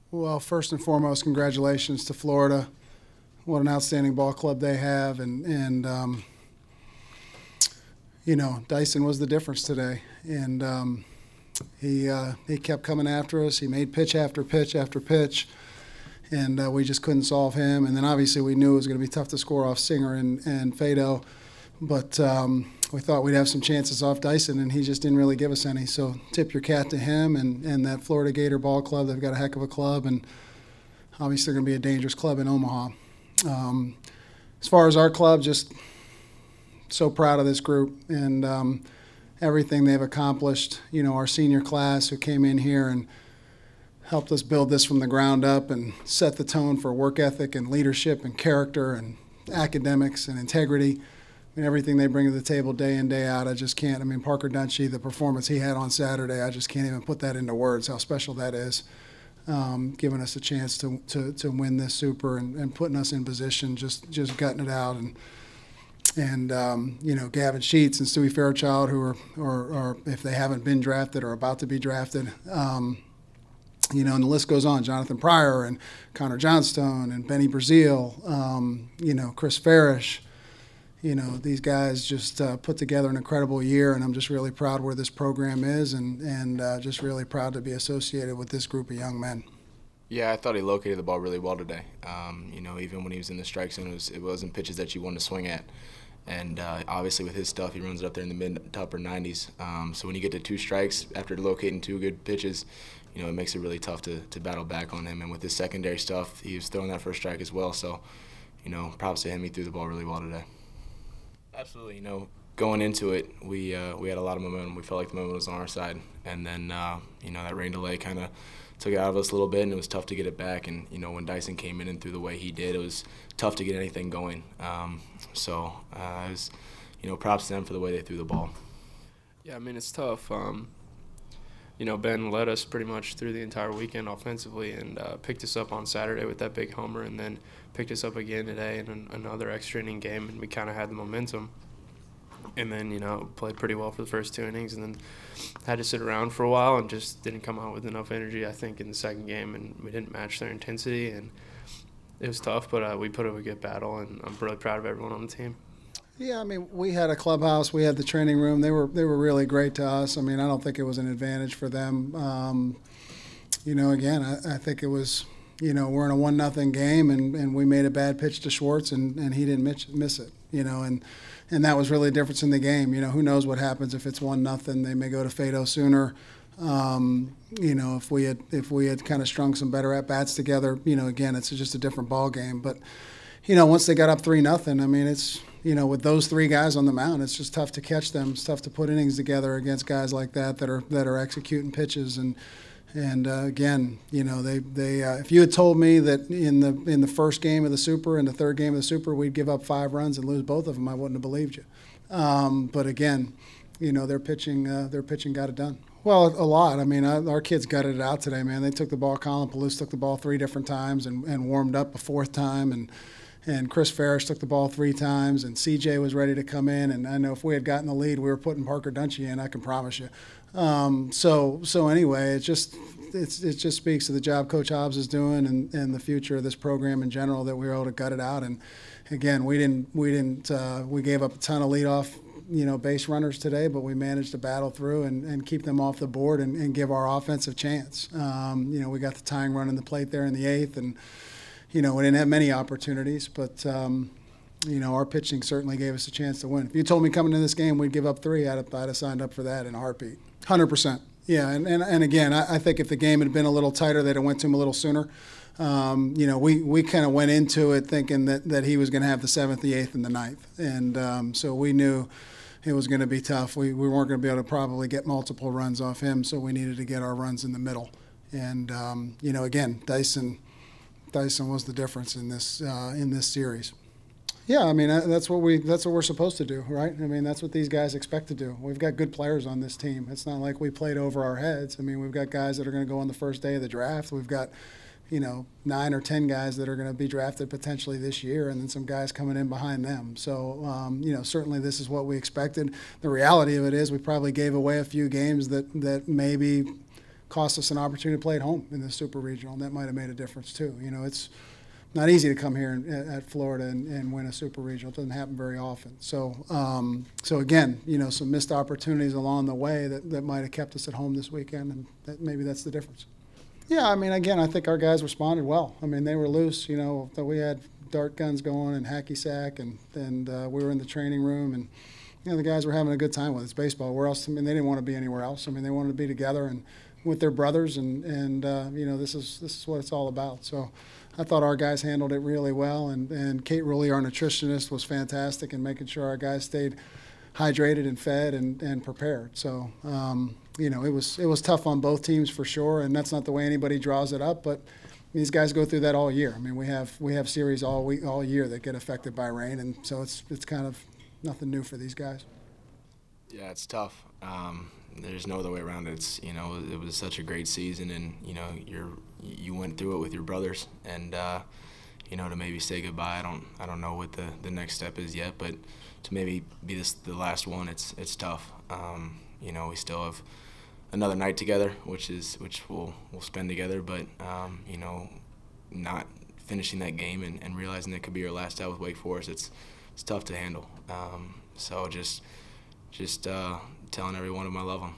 Well, first and foremost, congratulations to Florida. What an outstanding ball club they have, and Dyson was the difference today, and he kept coming after us. He made pitch after pitch after pitch, and we just couldn't solve him. And then obviously we knew it was going to be tough to score off Singer and Fado, but we thought we'd have some chances off Dyson, and he just didn't really give us any. So tip your cap to him and that Florida Gator ball club. They've got a heck of a club, and obviously they're going to be a dangerous club in Omaha. As far as our club, just so proud of this group and everything they've accomplished. You know, our senior class who came in here and helped us build this from the ground up and set the tone for work ethic and leadership and character and academics and integrity. I mean, everything they bring to the table day in, day out, I just can't. I mean, Parker Dunshee, the performance he had on Saturday, I just can't even put that into words, how special that is. Giving us a chance to win this Super and putting us in position, just gutting it out. And Gavin Sheets and Stewie Fairchild, who are, if they haven't been drafted, are about to be drafted. And the list goes on. Jonathan Pryor and Connor Johnstone and Benny Brazil, Chris Farish. These guys just put together an incredible year, and I'm just really proud where this program is and just really proud to be associated with this group of young men. Yeah, I thought he located the ball really well today. Even when he was in the strike zone, it wasn't pitches that you wanted to swing at. And obviously with his stuff, he runs it up there in the mid to upper 90s. So when you get to two strikes after locating two good pitches, it makes it really tough to battle back on him. And with his secondary stuff, he was throwing that first strike as well. So, props to him. He threw the ball really well today. Absolutely. Going into it, we had a lot of momentum. We felt like the momentum was on our side. And then, that rain delay kind of took it out of us a little bit, and it was tough to get it back. And, when Dyson came in and threw the way he did, it was tough to get anything going. So it was, props to them for the way they threw the ball. Yeah, I mean, it's tough. Ben led us pretty much through the entire weekend offensively and picked us up on Saturday with that big homer, and then picked us up again today in another extra inning game, and we kind of had the momentum. And then, played pretty well for the first two innings, and then had to sit around for a while and just didn't come out with enough energy, I think, in the second game, and we didn't match their intensity, and it was tough, but we put up a good battle, and I'm really proud of everyone on the team. Yeah, I mean, we had a clubhouse, we had the training room. They were really great to us. I mean, I don't think it was an advantage for them. Again, I think it was, we're in a 1-0 game, and we made a bad pitch to Schwartz, and he didn't miss it. And that was really the difference in the game. Who knows what happens if it's 1-0? They may go to Fado sooner. If we had kind of strung some better at bats together, again, it's just a different ball game. But once they got up 3-0, I mean, it's with those three guys on the mound, it's just tough to catch them. It's tough to put innings together against guys like that are executing pitches. And again, they if you had told me that in the first game of the Super and the third game of the Super we'd give up 5 runs and lose both of them, I wouldn't have believed you. But again, their pitching got it done. Well, a lot. I mean, our kids gutted it out today, man. They took the ball. Colin Palouse took the ball 3 different times and warmed up a 4th time, and Chris Farish took the ball 3 times, and CJ was ready to come in. And I know if we had gotten the lead, we were putting Parker Dunshee in, I can promise you. So anyway, it just speaks to the job Coach Hobbs is doing and the future of this program in general that we were able to gut it out. And again, we gave up a ton of leadoff base runners today, but we managed to battle through and keep them off the board and give our offense a chance. We got the tying run in the plate there in the 8th, and we didn't have many opportunities, but our pitching certainly gave us a chance to win. If you told me coming into this game we'd give up 3, I'd have signed up for that in a heartbeat. 100%. Yeah, and again, I think if the game had been a little tighter, they'd have went to him a little sooner. We kind of went into it thinking that he was going to have the 7th, the 8th, and the 9th. And so we knew it was going to be tough. We weren't going to be able to probably get multiple runs off him, so we needed to get our runs in the middle. And, again, Dyson was the difference in this series. Yeah, I mean that's what we're supposed to do, right? I mean that's what these guys expect to do. We've got good players on this team. It's not like we played over our heads. I mean we've got guys that are going to go on the first day of the draft. We've got 9 or 10 guys that are going to be drafted potentially this year, and then some guys coming in behind them. So certainly this is what we expected. The reality of it is we probably gave away a few games that maybe cost us an opportunity to play at home in the Super Regional, and that might have made a difference too. You know, it's not easy to come here at Florida and win a Super Regional. It doesn't happen very often. So, so again, you know, some missed opportunities along the way that might have kept us at home this weekend, and maybe that's the difference. Yeah, I mean, again, I think our guys responded well. I mean, they were loose. You know, that we had dart guns going and hacky sack, and we were in the training room, and you know, the guys were having a good time with it. It's baseball. Where else? I mean, they didn't want to be anywhere else. I mean, they wanted to be together and with their brothers, and you know, this is what it's all about. So I thought our guys handled it really well, and Kate Rulli, our nutritionist, was fantastic in making sure our guys stayed hydrated and fed and prepared. So you know, it was tough on both teams for sure, and that's not the way anybody draws it up, but these guys go through that all year. I mean, we have series all year that get affected by rain, and so it's kind of nothing new for these guys. Yeah, it's tough. There's no other way around it. It's, you know, it was such a great season, and you know, you went through it with your brothers, and you know, to maybe say goodbye. I don't know what the next step is yet, but to maybe be the last one, it's tough. You know, we still have another night together, which we'll spend together, but you know, not finishing that game and realizing it could be your last out with Wake Forest, it's tough to handle. So just telling everyone of them I love them.